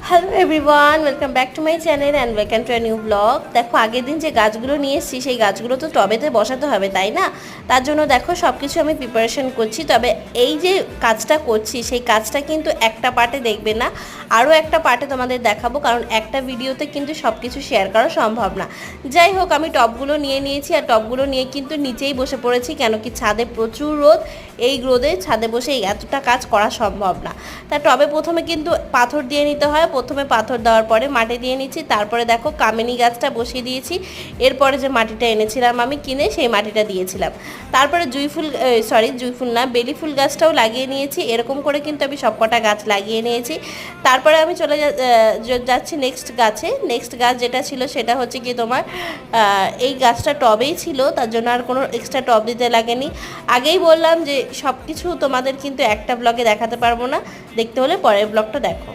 Hello everyone, welcome back to my channel and welcome to a new blog. দেখো, আগের দিন যে গাছগুলো নিয়ে এসেছি সেই গাছগুলো তো টবেতে বসাতে হবে, তাই না? তার জন্য দেখো সব কিছু আমি প্রিপারেশন করছি। তবে এই যে কাজটা করছি সেই কাজটা কিন্তু একটা পার্টে দেখবে না, আরও একটা পার্টে তোমাদের দেখাবো, কারণ একটা ভিডিওতে কিন্তু সব কিছু শেয়ার করা সম্ভব না। যাই হোক, আমি টবগুলো নিয়ে নিয়েছি আর টবগুলো নিয়ে কিন্তু নিচেই বসে পড়েছি, কেন কি ছাদে প্রচুর রোদ। এই রোদে ছাদে বসে এতটা কাজ করা সম্ভব না। তা টবে প্রথমে কিন্তু পাথর দিয়ে নিতে হয়। প্রথমে পাথর দেওয়ার পরে মাটি দিয়ে নিচ্ছি, তারপরে দেখো কামিনী গাছটা বসিয়ে দিয়েছি। এরপরে যে মাটিটা এনেছিলাম আমি কিনে, সেই মাটিটা দিয়েছিলাম। তারপরে জুঁই ফুল না, বেলি ফুল গাছটাও লাগিয়ে নিয়েছি। এরকম করে কিন্তু আমি সবকটা গাছ লাগিয়ে নিয়েছি। তারপরে আমি চলে যাচ্ছি নেক্সট গাছে। নেক্সট গাছ যেটা ছিল সেটা হচ্ছে কি তোমার এই গাছটা টবেই ছিল, তার জন্য আর কোনো এক্সট্রা টব দিতে লাগেনি। আগেই বললাম যে সব কিছু তোমাদের কিন্তু একটা ব্লগে দেখাতে পারবো না, দেখতে হলে পরের ব্লগটা দেখো।